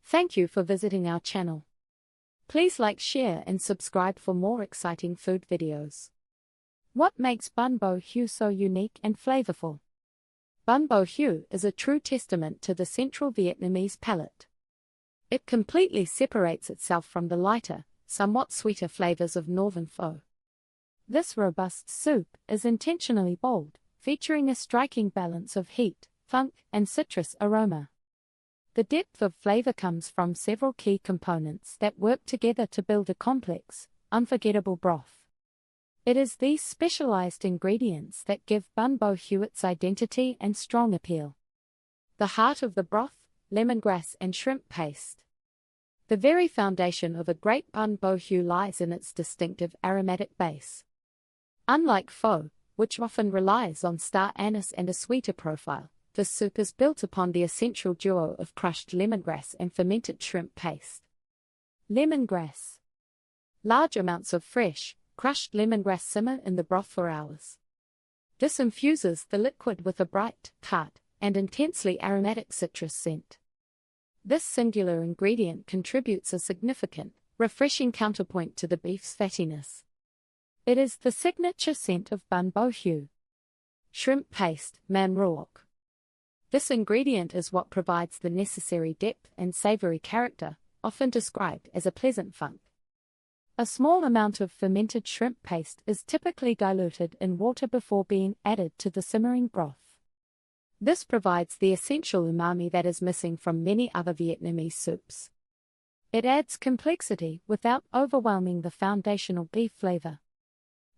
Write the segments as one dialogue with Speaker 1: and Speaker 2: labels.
Speaker 1: Thank you for visiting our channel. Please like, share and subscribe for more exciting food videos. What makes Bún Bò Huế so unique and flavorful? Bún Bò Huế is a true testament to the central Vietnamese palate. It completely separates itself from the lighter, somewhat sweeter flavors of northern pho. This robust soup is intentionally bold, featuring a striking balance of heat, funk, and citrus aroma. The depth of flavor comes from several key components that work together to build a complex, unforgettable broth. It is these specialized ingredients that give Bún Bò Huế its identity and strong appeal. The heart of the broth, lemongrass and shrimp paste. The very foundation of a great Bún Bò Huế lies in its distinctive aromatic base. Unlike pho, which often relies on star anise and a sweeter profile, this soup is built upon the essential duo of crushed lemongrass and fermented shrimp paste. Lemongrass. Large amounts of fresh, crushed lemongrass simmer in the broth for hours. This infuses the liquid with a bright, tart, and intensely aromatic citrus scent. This singular ingredient contributes a significant, refreshing counterpoint to the beef's fattiness. It is the signature scent of Bún Bò Huế. Shrimp paste, man ruoc. This ingredient is what provides the necessary depth and savory character, often described as a pleasant funk. A small amount of fermented shrimp paste is typically diluted in water before being added to the simmering broth. This provides the essential umami that is missing from many other Vietnamese soups. It adds complexity without overwhelming the foundational beef flavor.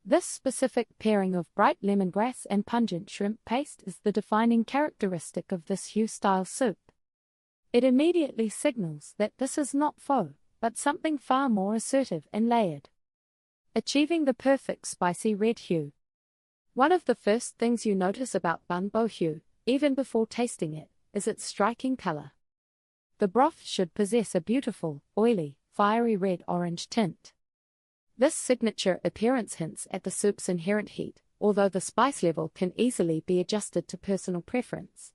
Speaker 1: This specific pairing of bright lemongrass and pungent shrimp paste is the defining characteristic of this Huế-style soup. It immediately signals that this is not pho, but something far more assertive and layered. Achieving the perfect spicy red hue. One of the first things you notice about Bún Bò Huế, even before tasting it, is its striking color. The broth should possess a beautiful, oily, fiery red-orange tint. This signature appearance hints at the soup's inherent heat, although the spice level can easily be adjusted to personal preference.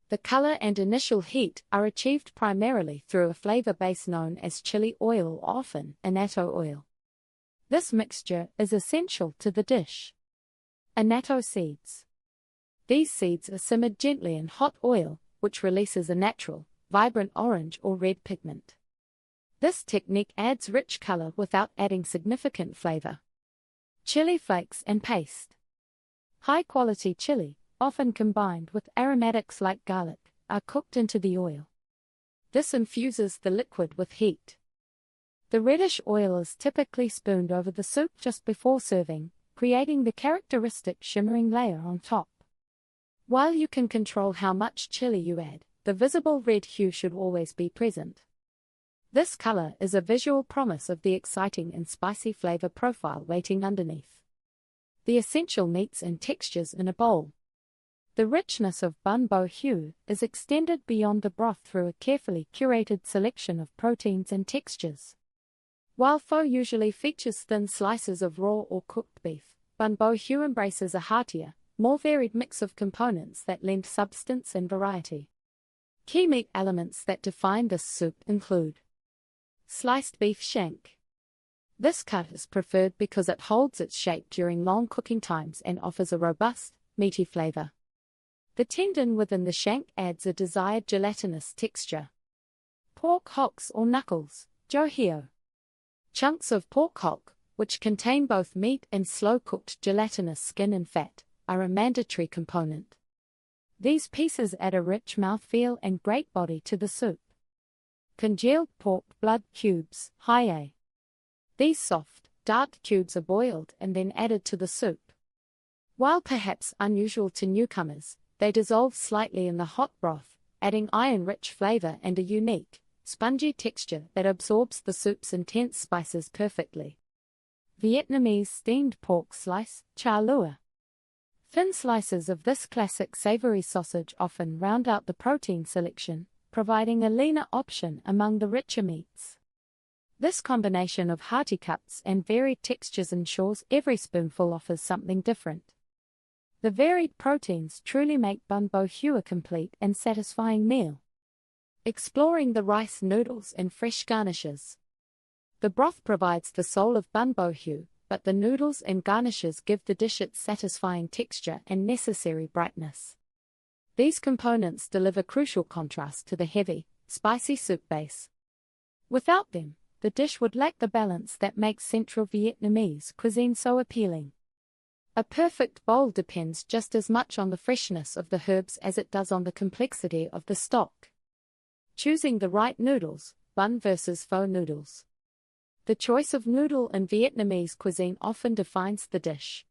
Speaker 1: The color and initial heat are achieved primarily through a flavor base known as chili oil or often annatto oil. This mixture is essential to the dish. Annatto seeds. These seeds are simmered gently in hot oil, which releases a natural, vibrant orange or red pigment. This technique adds rich color without adding significant flavor. Chili flakes and paste. High-quality chili, often combined with aromatics like garlic, are cooked into the oil. This infuses the liquid with heat. The reddish oil is typically spooned over the soup just before serving, creating the characteristic shimmering layer on top. While you can control how much chili you add, the visible red hue should always be present. This color is a visual promise of the exciting and spicy flavor profile waiting underneath. The essential meats and textures in a bowl. The richness of Bún Bò Huế is extended beyond the broth through a carefully curated selection of proteins and textures. While pho usually features thin slices of raw or cooked beef, Bún Bò Huế embraces a heartier, more varied mix of components that lend substance and variety. Key meat elements that define this soup include sliced beef shank. This cut is preferred because it holds its shape during long cooking times and offers a robust, meaty flavor. The tendon within the shank adds a desired gelatinous texture. Pork hocks or knuckles, jo heo. Chunks of pork hock, which contain both meat and slow-cooked gelatinous skin and fat, are a mandatory component. These pieces add a rich mouthfeel and great body to the soup. Congealed pork blood cubes, hye. These soft, dark cubes are boiled and then added to the soup. While perhaps unusual to newcomers, they dissolve slightly in the hot broth, adding iron-rich flavor and a unique, spongy texture that absorbs the soup's intense spices perfectly. Vietnamese steamed pork slice, char lua. Thin slices of this classic savory sausage often round out the protein selection, providing a leaner option among the richer meats. This combination of hearty cuts and varied textures ensures every spoonful offers something different. The varied proteins truly make Bún Bò Huế a complete and satisfying meal. Exploring the rice noodles and fresh garnishes. The broth provides the soul of Bún Bò Huế, but the noodles and garnishes give the dish its satisfying texture and necessary brightness. These components deliver crucial contrast to the heavy, spicy soup base. Without them, the dish would lack the balance that makes Central Vietnamese cuisine so appealing. A perfect bowl depends just as much on the freshness of the herbs as it does on the complexity of the stock. Choosing the right noodles, bun versus faux noodles. The choice of noodle in Vietnamese cuisine often defines the dish.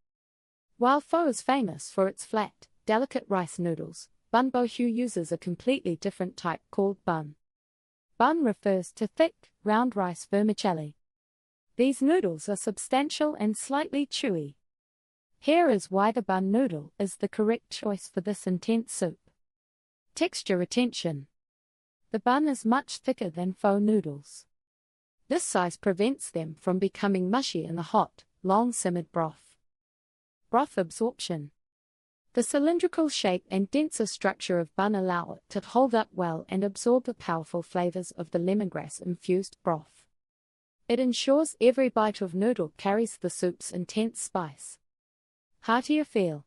Speaker 1: While pho is famous for its flat, delicate rice noodles, Bún Bò Huế uses a completely different type called bun. Bun refers to thick, round rice vermicelli. These noodles are substantial and slightly chewy. Here is why the bun noodle is the correct choice for this intense soup. Texture retention. The bun is much thicker than pho noodles. This size prevents them from becoming mushy in the hot, long-simmered broth. Broth absorption. The cylindrical shape and denser structure of bun allow it to hold up well and absorb the powerful flavors of the lemongrass-infused broth. It ensures every bite of noodle carries the soup's intense spice. Heartier feel.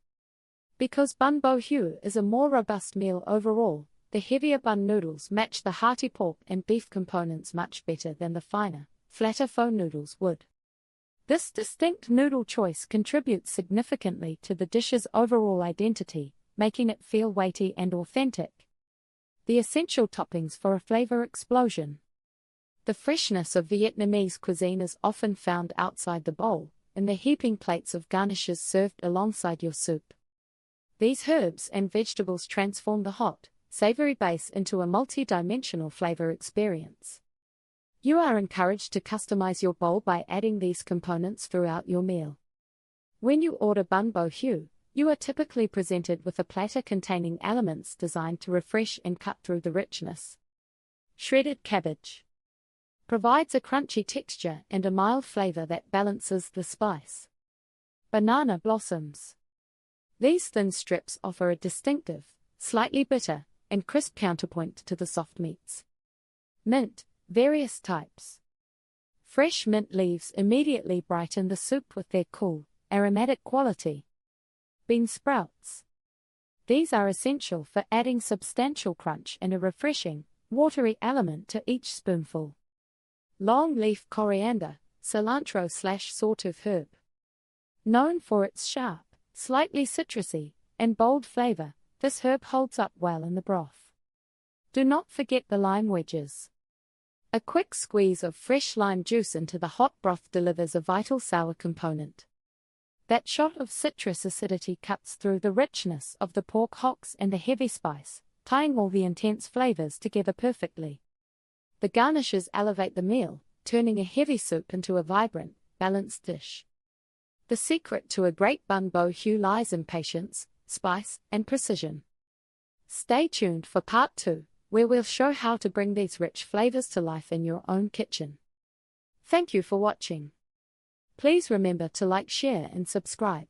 Speaker 1: Because Bún Bò Huế is a more robust meal overall, the heavier bun noodles match the hearty pork and beef components much better than the finer, flatter pho noodles would. This distinct noodle choice contributes significantly to the dish's overall identity, making it feel weighty and authentic. The essential toppings for a flavor explosion. The freshness of Vietnamese cuisine is often found outside the bowl, in the heaping plates of garnishes served alongside your soup. These herbs and vegetables transform the hot, savory base into a multi-dimensional flavor experience. You are encouraged to customize your bowl by adding these components throughout your meal. When you order Bún Bò Huế, you are typically presented with a platter containing elements designed to refresh and cut through the richness. Shredded cabbage provides a crunchy texture and a mild flavor that balances the spice. Banana blossoms. These thin strips offer a distinctive, slightly bitter, and crisp counterpoint to the soft meats. Mint, various types. Fresh mint leaves immediately brighten the soup with their cool, aromatic quality. Bean sprouts. These are essential for adding substantial crunch and a refreshing, watery element to each spoonful. Long leaf coriander, cilantro/sawtooth herb. Known for its sharp, slightly citrusy, and bold flavor, this herb holds up well in the broth. Do not forget the lime wedges. A quick squeeze of fresh lime juice into the hot broth delivers a vital sour component. That shot of citrus acidity cuts through the richness of the pork hocks and the heavy spice, tying all the intense flavors together perfectly. The garnishes elevate the meal, turning a heavy soup into a vibrant, balanced dish. The secret to a great Bún Bò Huế lies in patience, spice, and precision. Stay tuned for part 2, where we'll show how to bring these rich flavors to life in your own kitchen. Thank you for watching. Please remember to like, share, and subscribe.